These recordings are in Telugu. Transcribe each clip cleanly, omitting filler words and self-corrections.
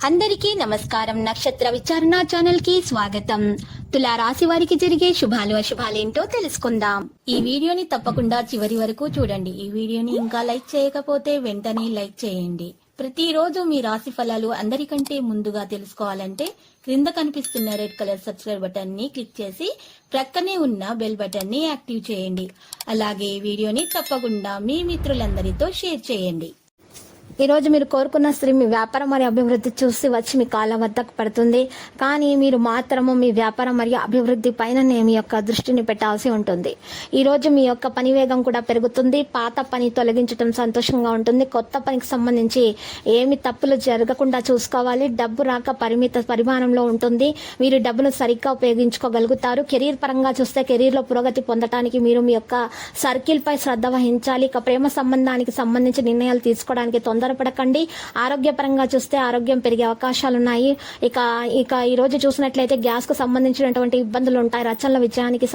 అందరికీ నమస్కారం. నక్షత్ర విచారణ ఛానల్ కి స్వాగతం. తులా రాశి వారికి జరిగే శుభాలు అశుభాలేంటో తెలుసుకుందాం. ఈ వీడియోని తప్పకుండా చివరి వరకు చూడండి. ఈ వీడియోని ఇంకా లైక్ చేయకపోతే వెంటనే లైక్ చేయండి. ప్రతిరోజు మీ రాశి ఫలాలు అందరికంటే ముందుగా తెలుసుకోవాలంటే క్రింద కనిపిస్తున్న రెడ్ కలర్ సబ్స్క్రైబ్ బటన్ ని క్లిక్ చేసి ప్రక్కనే ఉన్న బెల్ బటన్ ని యాక్టివ్ చేయండి. అలాగే ఈ వీడియోని తప్పకుండా మీ మిత్రులందరితో షేర్ చేయండి. ఈ రోజు మీరు కోరుకున్న స్త్రీ మీ వ్యాపారం మరియు అభివృద్ధి చూసి వచ్చి మీ కాళ్ళ వద్దకు పడుతుంది. కానీ మీరు మాత్రము మీ వ్యాపారం మరియు అభివృద్ధి పైననే మీ యొక్క దృష్టిని పెట్టాల్సి ఉంటుంది. ఈ రోజు మీ యొక్క పని వేగం కూడా పెరుగుతుంది. పాత పని తొలగించడం సంతోషంగా ఉంటుంది. కొత్త పనికి సంబంధించి ఏమి తప్పులు జరగకుండా చూసుకోవాలి. డబ్బు రాక పరిమిత పరిమాణంలో ఉంటుంది. మీరు డబ్బును సరిగ్గా ఉపయోగించుకోగలుగుతారు. కెరీర్ పరంగా చూస్తే కెరీర్ లో పురోగతి పొందడానికి మీరు మీ యొక్క సర్కిల్ పై శ్రద్ధ వహించాలి. ఇక ప్రేమ సంబంధానికి సంబంధించి నిర్ణయాలు తీసుకోవడానికి తొందరపడకండి. ఆరోగ్యపరంగా చూస్తే ఆరోగ్యం పెరిగే అవకాశాలు ఉన్నాయి. ఇక ఈ రోజు చూసినట్లయితే గ్యాస్ కు సంబంధించినటువంటి ఇబ్బందులు ఉంటాయి. రచనల విజయానికి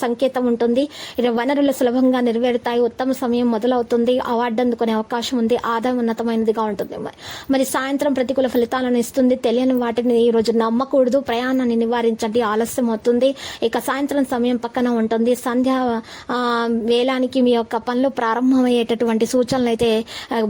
సంకేతం ఉంటుంది. వనరులు సులభంగా నెరవేరుతాయి. ఉత్తమ సమయం మొదలవుతుంది. అవార్డు అందుకునే అవకాశం ఉంది. ఆదాయం ఉన్నతమైనదిగా ఉంటుంది. మరి సాయంత్రం ప్రతికూల ఫలితాలను ఇస్తుంది. తెలియని వాటిని ఈ రోజు నమ్మకూడదు. ప్రయాణాన్ని నివారించండి. ఆలస్యం అవుతుంది. ఇక సాయంత్రం సమయం పక్కన ఉంటుంది. సంధ్యా వేలానికి మీ యొక్క పనులు ప్రారంభమయ్యేటటువంటి సూచనలు అయితే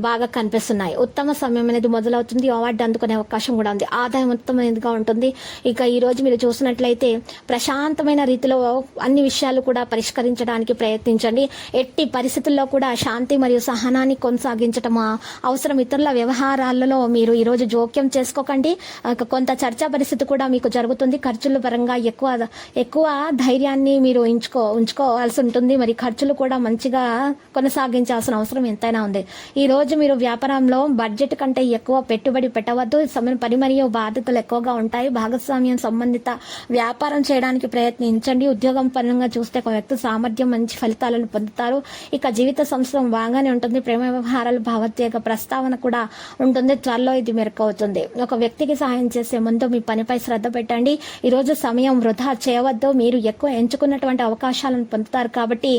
బాగా కనిపిస్తున్నాయి. ఉత్తమ సమయం అనేది మొదలవుతుంది. అవార్డు అందుకునే అవకాశం కూడా ఉంది. ఆదాయం ఉత్తమమైనదిగా ఉంటుంది. ఇక ఈ రోజు మీరు చూసినట్లయితే ప్రశాంతమైన రీతిలో అన్ని విషయాలు కూడా పరిష్కరించడానికి ప్రయత్నించండి. ఎట్టి పరిస్థితుల్లో కూడా శాంతి మరియు సహనాన్ని కొనసాగించడం అవసరం. ఇతరుల వ్యవహారాలలో మీరు ఈ రోజు జోక్యం చేసుకోకండి. కొంత చర్చా పరిస్థితి కూడా మీకు జరుగుతుంది. ఖర్చుల పరంగా ఎక్కువ ధైర్యాన్ని మీరు ఉంచుకోవాల్సి ఉంటుంది. మరి ఖర్చులు కూడా మంచిగా కొనసాగించాల్సిన అవసరం ఎంతైనా ఉంది. ఈ రోజు మీరు వ్యాపారంలో బడ్జెట్ కంటే ఎక్కువ పెట్టుబడి పెట్టవద్దు. పని మరియు బాధ్యతలు ఎక్కువగా ఉంటాయి. భాగస్వామ్యం సంబంధిత వ్యాపారం చేయడానికి ప్రయత్నించండి. ఉద్యోగం పరంగా చూస్తే ఒక వ్యక్తి సామర్థ్యం మంచి ఫలితాలను పొందుతారు. ఇక జీవిత సంవత్సరం బాగానే ఉంటుంది. ప్రేమ వ్యవహారాలు భావోద్వేగ ప్రస్తావన కూడా ఉంటుంది. త్వరలో ఇది మెరుగవుతుంది. ఒక వ్యక్తికి సహాయం చేసే ముందు మీ పనిపై శ్రద్ధ పెట్టండి. ఈ రోజు సమయం వృధా చేయవద్దు. మీరు ఎక్కువ ఎంచుకున్నటువంటి అవకాశాలను పొందుతారు కాబట్టి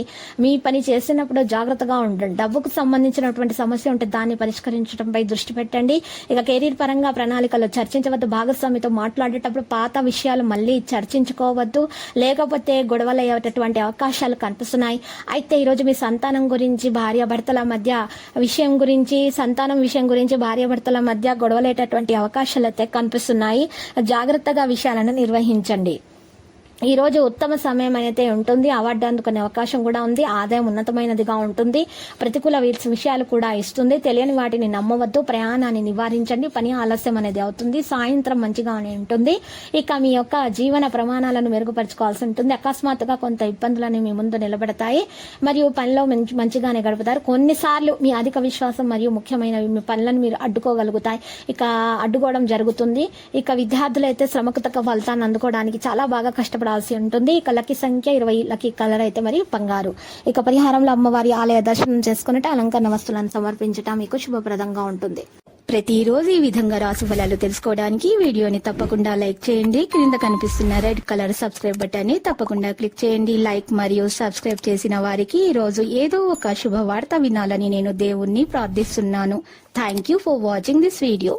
మీ పని చేసినప్పుడు జాగ్రత్తగా ఉండండి. డబ్బుకు సంబంధించినటువంటి సమస్య ఉంటే దాన్ని పరిష్కరించడంపై దృష్టి పెట్టండి. ఇక కెరీర్ పరంగా ప్రణాళికలు చర్చించవద్దు. భాగస్వామితో మాట్లాడేటప్పుడు పాత విషయాలు మళ్ళీ చర్చించుకోవద్దు. లేకపోతే గొడవలు అయ్యేటటువంటి అవకాశాలు కనిపిస్తున్నాయి. అయితే ఈరోజు మీ సంతానం గురించి సంతానం విషయం గురించి భార్యాభర్తల మధ్య గొడవలేటటువంటి అవకాశాలు అయితే కనిపిస్తున్నాయి. జాగ్రత్తగా విషయాలను నిర్వహించండి. ఈ రోజు ఉత్తమ సమయం అయితే ఉంటుంది. అవార్డు అందుకునే అవకాశం కూడా ఉంది. ఆదాయం ఉన్నతమైనదిగా ఉంటుంది. ప్రతికూల విషయాలు కూడా ఇస్తుంది. తెలియని వాటిని నమ్మవద్దు. ప్రయాణాన్ని నివారించండి. పని ఆలస్యం అనేది అవుతుంది. సాయంత్రం మంచిగానే ఉంటుంది. ఇక మీ యొక్క జీవన ప్రమాణాలను మెరుగుపరచుకోవాల్సి ఉంటుంది. అకస్మాత్తుగా కొంత ఇబ్బందులని మీ ముందు నిలబడతాయి. మరియు పనిలో మంచిగానే గడుపుతారు. కొన్నిసార్లు మీ అధిక విశ్వాసం మరియు ముఖ్యమైన మీ పనులను మీరు అడ్డుకోగలుగుతాయి. అడ్డుకోవడం జరుగుతుంది. ఇక విద్యార్థులు అయితే శ్రమకు తగ్గ ఫలితాన్ని అందుకోవడానికి చాలా బాగా కష్టపడాల్సి ఉంటుంది. ఇక లక్కీ సంఖ్య 20. లక్కీ కలర్ అయితే మరి బంగారు. ఇక పరిహారంలో అమ్మవారి ఆలయ దర్శనం చేసుకున్నట్టు అలంకరణ వస్తువులను సమర్పించడం మీకు శుభప్రదంగా ఉంటుంది. ప్రతిరోజు ఈ విధంగా రాశి ఫలాలు తెలుసుకోవడానికి వీడియోని తప్పకుండా లైక్ చేయండి. క్రింద కనిపిస్తున్న రెడ్ కలర్ సబ్స్క్రైబ్ బటన్ ని తప్పకుండా క్లిక్ చేయండి. లైక్ మరియు సబ్స్క్రైబ్ చేసిన వారికి ఈ రోజు ఏదో ఒక శుభవార్త వినాలని నేను దేవుణ్ణి ప్రార్థిస్తున్నాను. Thank you for watching this video.